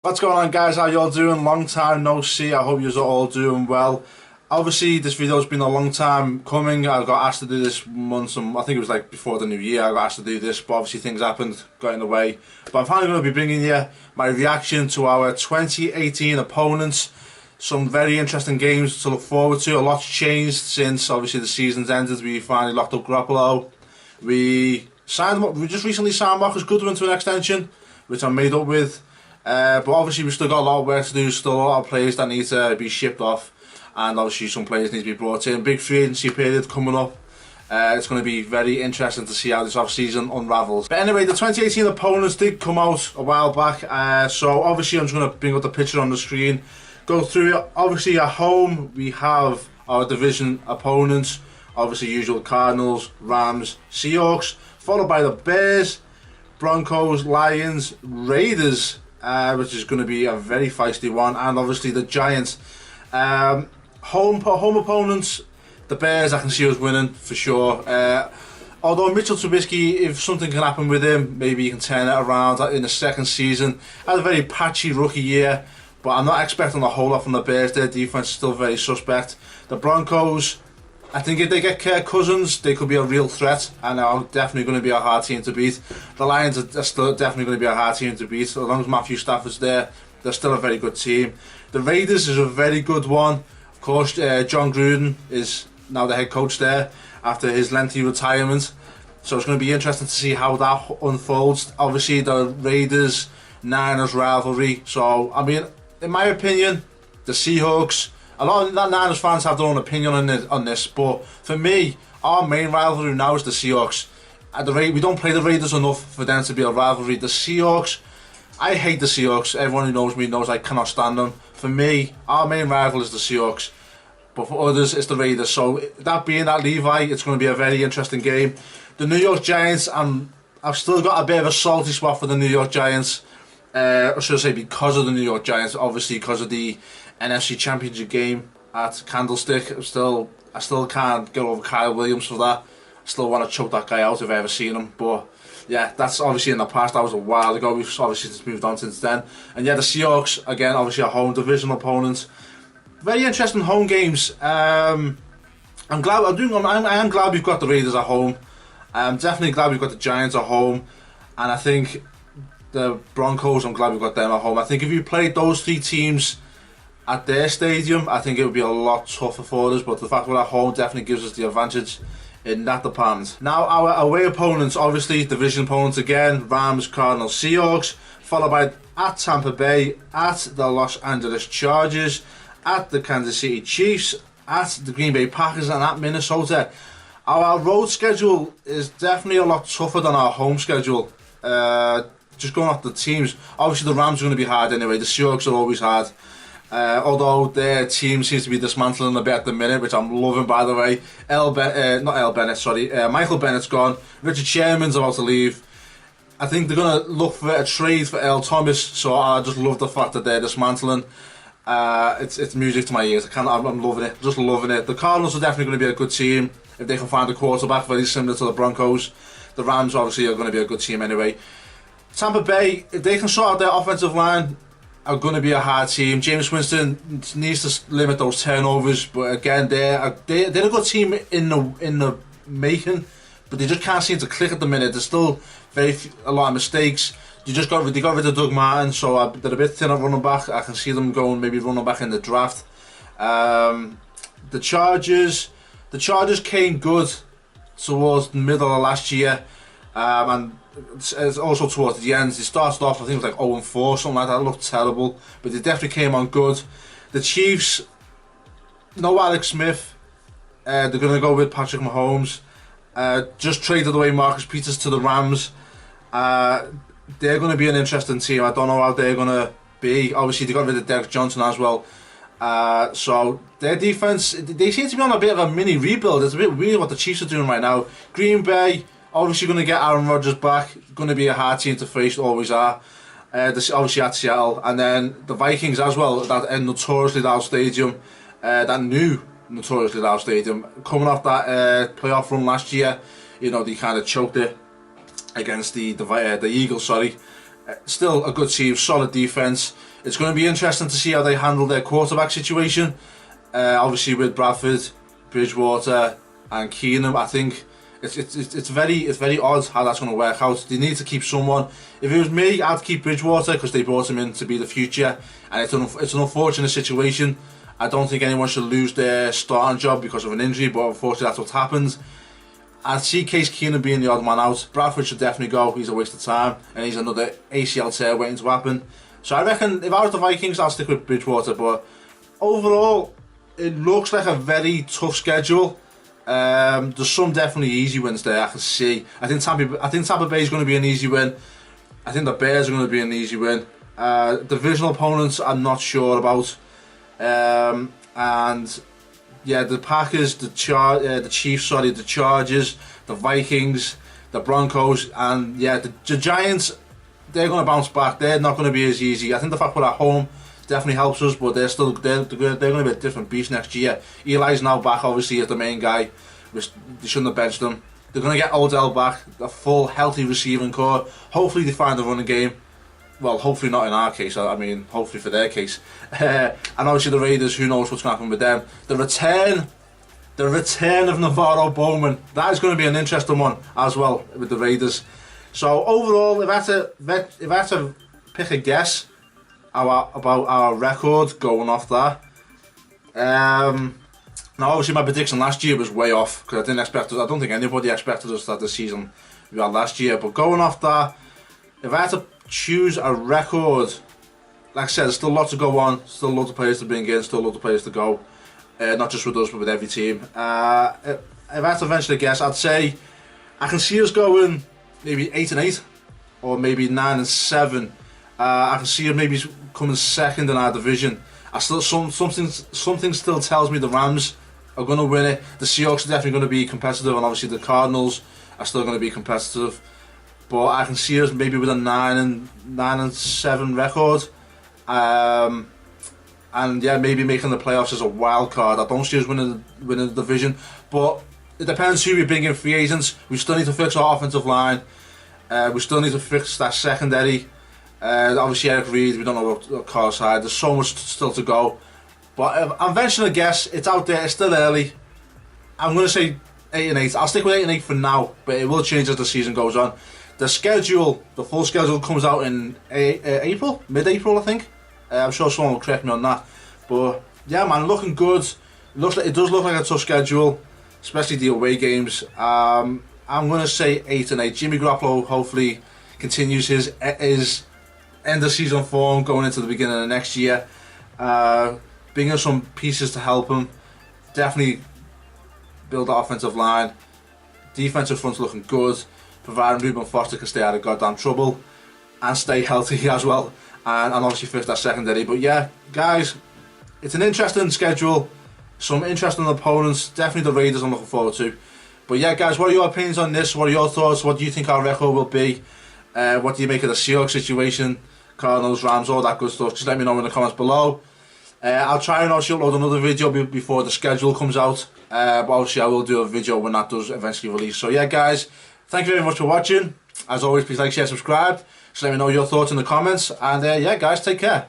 What's going on, guys? How y'all doing? Long time no see. I hope you're all doing well. Obviously this video's been a long time coming. I got asked to do this months, I think it was like before the new year I got asked to do this, but obviously things happened, got in the way. But I'm finally going to be bringing you my reaction to our 2018 opponents. Some very interesting games to look forward to. A lot's changed since obviously the season's ended. We finally locked up Garoppolo. We just recently signed Marcus Goodwin to an extension, which I'm made up with. But obviously we've still got a lot of work to do, still a lot of players that need to be shipped off, and obviously some players need to be brought in. Big free agency period coming up. It's going to be very interesting to see how this off-season unravels. But anyway, the 2018 opponents did come out a while back, so obviously I'm just going to bring up the picture on the screen, go through it. Obviously at home we have our division opponents, obviously usual Cardinals, Rams, Seahawks, followed by the Bears, Broncos, Lions, Raiders, which is going to be a very feisty one, and obviously the Giants. Home opponents, the Bears, I can see us winning for sure. Although Mitchell Trubisky, if something can happen with him, maybe he can turn it around in the second season. Had a very patchy rookie year, but I'm not expecting a whole lot from the Bears. Their defense is still very suspect. The Broncos, I think if they get Kirk Cousins, they could be a real threat, and are definitely going to be a hard team to beat. The Lions are still definitely going to be a hard team to beat. As long as Matthew Stafford's there, they're still a very good team. The Raiders is a very good one. Of course, John Gruden is now the head coach there after his lengthy retirement. So it's going to be interesting to see how that unfolds. Obviously, the Raiders-Niners rivalry. So, I mean, in my opinion, the Seahawks, a lot of Niners fans have their own opinion on this, but for me, our main rivalry now is the Seahawks. We don't play the Raiders enough for them to be a rivalry. The Seahawks, I hate the Seahawks. Everyone who knows me knows I cannot stand them. For me, our main rival is the Seahawks, but for others, it's the Raiders. So that being that, Levi, it's going to be a very interesting game. The New York Giants, I've still got a bit of a salty spot for the New York Giants. Or should I say because of the New York Giants, obviously because of the NFC Championship game at Candlestick. I still can't get over Kyle Williams for that. I still want to choke that guy out if I ever seen him. But yeah, that's obviously in the past. That was a while ago. We've obviously just moved on since then. And yeah, the Seahawks, again, obviously a home division opponent. Very interesting home games. I am glad we've got the Raiders at home. I'm definitely glad we've got the Giants at home. And I think the Broncos, I'm glad we've got them at home. I think if you played those three teams at their stadium, I think it would be a lot tougher for us, but the fact we're at home definitely gives us the advantage in that department. Now our away opponents, obviously division opponents again, Rams, Cardinals, Seahawks, followed by at Tampa Bay, at the Los Angeles Chargers, at the Kansas City Chiefs, at the Green Bay Packers, and at Minnesota. Our road schedule is definitely a lot tougher than our home schedule. Just going off the teams, obviously the Rams are going to be hard anyway. The Seahawks are always hard. Although their team seems to be dismantling a bit at the minute, which I'm loving, by the way. Michael Bennett's gone. Richard Sherman's about to leave. I think they're going to look for a trade for Earl Thomas, so I just love the fact that they're dismantling. It's music to my ears. I'm loving it, just loving it. The Cardinals are definitely going to be a good team if they can find a quarterback very similar to the Broncos. The Rams obviously are going to be a good team anyway. Tampa Bay, if they can sort out their offensive line, are going to be a hard team. James Winston needs to limit those turnovers, but again, they're a good team in the making, but they just can't seem to click at the minute. There's still a lot of mistakes. They got rid of Doug Martin, so they're a bit thin at running back. I can see them going maybe running back in the draft. The Chargers came good towards the middle of last year, and it's also towards the end. They started off, I think it was like 0-4, something like that. It looked terrible, but they definitely came on good. The Chiefs, no Alex Smith. They're going to go with Patrick Mahomes. Just traded away Marcus Peters to the Rams. They're going to be an interesting team. I don't know how they're going to be. Obviously, they got rid of Derek Johnson as well. So their defense, they seem to be on a bit of a mini rebuild. It's a bit weird what the Chiefs are doing right now. Green Bay, obviously going to get Aaron Rodgers back. Going to be a hard team to face, always are. Obviously at Seattle. And then the Vikings as well, that notoriously loud stadium. That new notoriously loud stadium. Coming off that playoff run last year, you know, they kind of choked it against the Eagles, sorry. Still a good team, solid defense. It's going to be interesting to see how they handle their quarterback situation. Obviously with Bradford, Bridgewater, and Keenum, I think it's very odd how that's going to work out. They need to keep someone. If it was me, I'd keep Bridgewater because they brought him in to be the future, and it's an unfortunate situation. I don't think anyone should lose their starting job because of an injury, but unfortunately that's what happens. I see Case Keenum being the odd man out. Bradford should definitely go. He's a waste of time, and he's another ACL tear waiting to happen. So I reckon if I was the Vikings, I'll stick with Bridgewater. But overall, it looks like a very tough schedule. There's some definitely easy wins there, I can see. I think Tampa Bay is going to be an easy win. I think the Bears are going to be an easy win. Divisional opponents, I'm not sure about. And yeah, the Packers, the Chiefs, the Chargers, the Vikings, the Broncos, and yeah, the Giants. They're going to bounce back. They're not going to be as easy. I think the fact we're at home definitely helps us, but they're going to be a different beast next year. Eli's now back, obviously, as the main guy. They shouldn't have benched him. They're going to get Odell back, a full, healthy receiving core. Hopefully they find the running game. Well, hopefully not in our case. I mean, hopefully for their case. And obviously the Raiders, who knows what's going to happen with them. The return of NaVorro Bowman. That is going to be an interesting one as well with the Raiders. So overall, if I had to pick a guess about our record going off that. Now obviously my prediction last year was way off because I didn't expect us. I don't think anybody expected us to have the season we had last year. But going off that, if I had to choose a record, like I said, there's still lots to go on, still lots of players to bring in, still lots of players to go. Not just with us, but with every team. If I had to venture a guess, I'd say I can see us going maybe 8-8 or maybe 9-7. I can see us maybe coming second in our division. Something still tells me the Rams are going to win it. The Seahawks are definitely going to be competitive, and obviously the Cardinals are still going to be competitive. But I can see us maybe with a 9-7 record, and yeah, maybe making the playoffs as a wild card. I don't see us winning the division, but it depends who we bring in free agents. We still need to fix our offensive line. We still need to fix that secondary. Obviously Eric Reid, we don't know what Carl's side. There's so much still to go. But I'm venturing a guess. It's out there. It's still early. I'm going to say 8-8. I'll stick with 8-8 for now, but it will change as the season goes on. The full schedule comes out in April, mid-April, I think. I'm sure someone will correct me on that. But yeah, man, looking good. It does look like a tough schedule, especially the away games. I'm going to say 8-8. Jimmy Garoppolo hopefully continues his end of season form going into the beginning of next year. Bring in some pieces to help him. Definitely build the offensive line. Defensive front's looking good, providing Reuben Foster can stay out of goddamn trouble and stay healthy as well, and obviously fix that secondary. But yeah, guys, it's an interesting schedule, some interesting opponents. Definitely the Raiders I'm looking forward to. But yeah, guys, what are your opinions on this? What are your thoughts? What do you think our record will be? What do you make of the Seahawks situation? Cardinals, Rams, all that good stuff. Just let me know in the comments below. I'll try and also upload another video before the schedule comes out. But obviously I will do a video when that does eventually release. So yeah, guys, thank you very much for watching. As always, please like, share, subscribe. Just let me know your thoughts in the comments. And yeah, guys, take care.